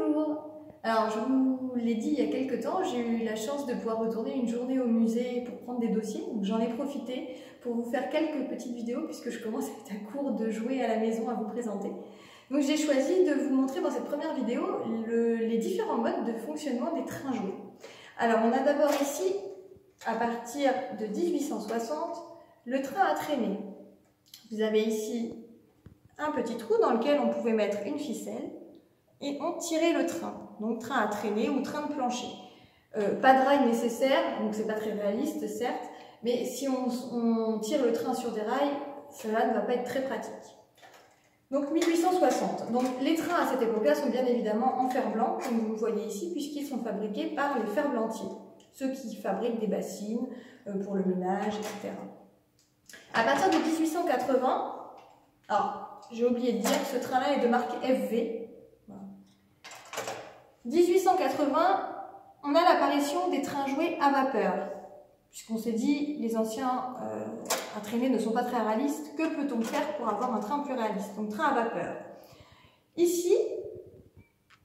Bonjour. Alors je vous l'ai dit il y a quelques temps, j'ai eu la chance de pouvoir retourner une journée au musée pour prendre des dossiers. Donc j'en ai profité pour vous faire quelques petites vidéos puisque je commence à être à court de jouets à la maison à vous présenter. Donc j'ai choisi de vous montrer dans cette première vidéo les différents modes de fonctionnement des trains jouets. Alors on a d'abord ici, à partir de 1860, le train à traîner. Vous avez ici un petit trou dans lequel on pouvait mettre une ficelle et on tirait le train. Donc train à traîner ou train de plancher. Pas de rails nécessaire, donc c'est pas très réaliste certes, mais si on tire le train sur des rails, cela ne va pas être très pratique. Donc 1860. Donc les trains à cette époque-là sont bien évidemment en fer blanc, comme vous le voyez ici, puisqu'ils sont fabriqués par les ferblantiers, ceux qui fabriquent des bassines pour le ménage, etc. À partir de 1880, alors j'ai oublié de dire que ce train-là est de marque FV. 1880, on a l'apparition des trains jouets à vapeur. Puisqu'on s'est dit, les anciens à traîner ne sont pas très réalistes, que peut-on faire pour avoir un train plus réaliste? Donc train à vapeur. Ici,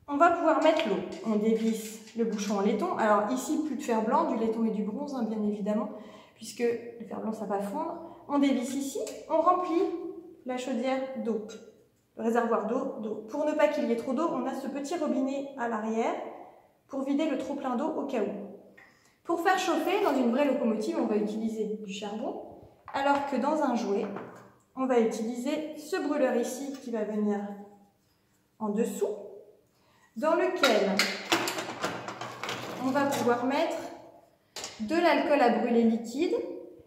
on va pouvoir mettre l'eau. On dévisse le bouchon en laiton. Alors ici, plus de fer blanc, du laiton et du bronze, hein, bien évidemment, puisque le fer blanc, ça va fondre. On dévisse ici, on remplit la chaudière d'eau, le réservoir d'eau. Pour ne pas qu'il y ait trop d'eau, on a ce petit robinet à l'arrière pour vider le trop plein d'eau au cas où. Pour faire chauffer, dans une vraie locomotive, on va utiliser du charbon, alors que dans un jouet, on va utiliser ce brûleur ici qui va venir en dessous, dans lequel on va pouvoir mettre de l'alcool à brûler liquide.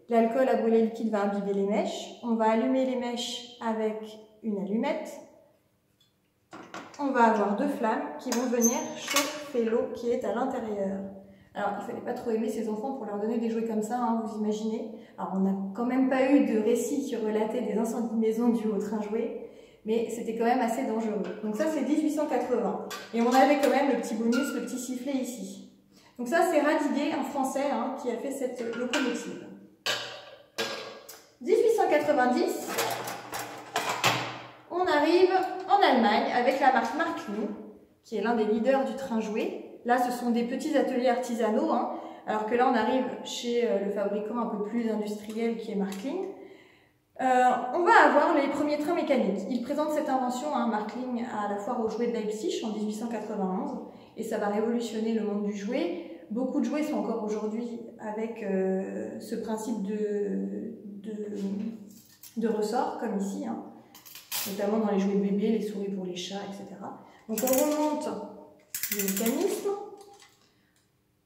L'alcool à brûler liquide va imbiber les mèches. On va allumer les mèches avec une allumette. On va avoir deux flammes qui vont venir chauffer l'eau qui est à l'intérieur. Alors, il ne fallait pas trop aimer ces enfants pour leur donner des jouets comme ça, hein, vous imaginez. Alors, on n'a quand même pas eu de récit qui relatait des incendies de maison dus au train jouet, mais c'était quand même assez dangereux. Donc ça, c'est 1880. Et on avait quand même le petit bonus, le petit sifflet ici. Donc ça, c'est Radiguet, un Français, hein, qui a fait cette locomotive. 1890, on arrive en Allemagne avec la marque Märklin, qui est l'un des leaders du train jouet. Là, ce sont des petits ateliers artisanaux, hein, alors que là, on arrive chez le fabricant un peu plus industriel qui est Märklin. On va avoir les premiers trains mécaniques. Il présente cette invention, hein, Märklin, à la foire aux jouets de Leipzig en 1891, et ça va révolutionner le monde du jouet. Beaucoup de jouets sont encore aujourd'hui avec ce principe de ressort, comme ici, hein, notamment dans les jouets de bébé, les souris pour les chats, etc. Donc on remonte le mécanisme,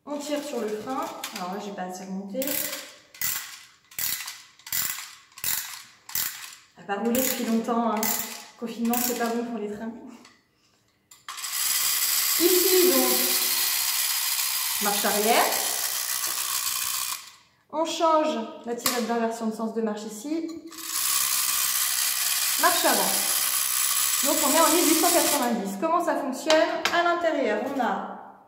on tire sur le frein, alors là j'ai pas assez remonté, ça n'a pas roulé depuis longtemps, hein. Confinement c'est pas bon pour les trains. Ici donc, marche arrière, on change la tirette d'inversion de sens de marche ici, marche avant. Donc on est en 1890. Comment ça fonctionne? À l'intérieur, on a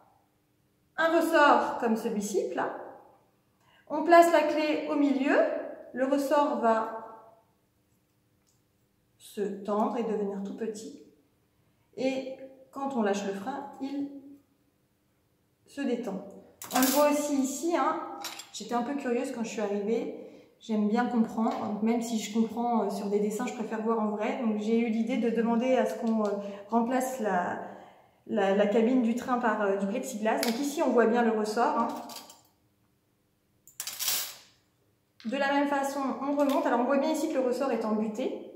un ressort comme celui-ci, là. On place la clé au milieu. Le ressort va se tendre et devenir tout petit. Et quand on lâche le frein, il se détend. On le voit aussi ici, hein. J'étais un peu curieuse quand je suis arrivée. J'aime bien comprendre, donc même si je comprends sur des dessins, je préfère voir en vrai. Donc j'ai eu l'idée de demander à ce qu'on remplace la cabine du train par du plexiglas. Donc ici, on voit bien le ressort, hein. De la même façon, on remonte. Alors on voit bien ici que le ressort est embuté.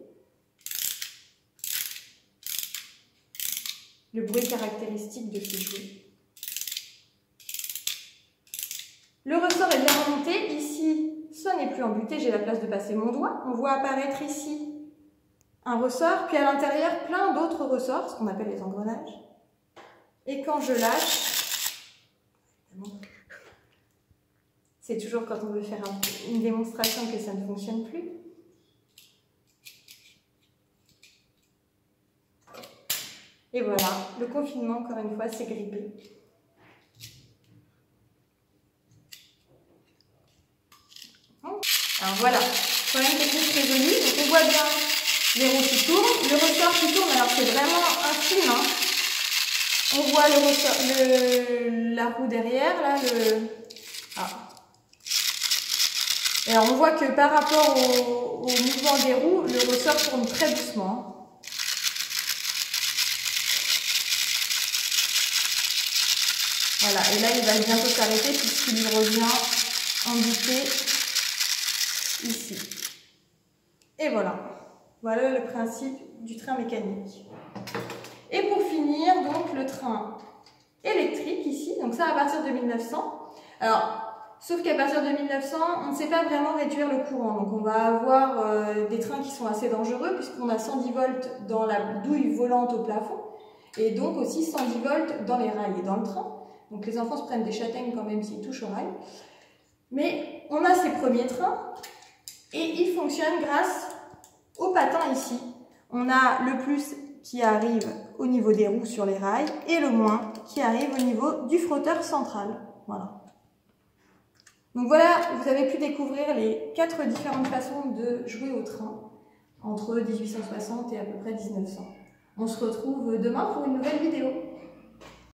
Le bruit caractéristique de ce jouet. Le ressort est bien remonté. Ici, ça n'est plus embuté, j'ai la place de passer mon doigt. On voit apparaître ici un ressort, puis à l'intérieur plein d'autres ressorts, ce qu'on appelle les engrenages. Et quand je lâche, c'est toujours quand on veut faire une démonstration que ça ne fonctionne plus. Et voilà, le confinement, encore une fois, s'est grippé. Alors voilà, problème technique résolu. Donc on voit bien les roues qui tournent, le ressort qui tourne. Alors c'est vraiment un film, hein. On voit la roue derrière, là, Et alors on voit que par rapport au mouvement des roues, le ressort tourne très doucement. Voilà, et là il va bientôt s'arrêter puisqu'il revient embouté ici. Et voilà. Voilà le principe du train mécanique. Et pour finir, donc le train électrique ici, donc ça à partir de 1900. Alors, sauf qu'à partir de 1900, on ne sait pas vraiment réduire le courant. Donc on va avoir des trains qui sont assez dangereux puisqu'on a 110 volts dans la douille volante au plafond et donc aussi 110 volts dans les rails et dans le train. Donc les enfants se prennent des châtaignes quand même s'ils touchent au rail. Mais on a ces premiers trains et ils fonctionnent grâce au patin ici. On a le plus qui arrive au niveau des roues sur les rails et le moins qui arrive au niveau du frotteur central. Voilà. Donc voilà, vous avez pu découvrir les 4 différentes façons de jouer au train entre 1860 et à peu près 1900. On se retrouve demain pour une nouvelle vidéo.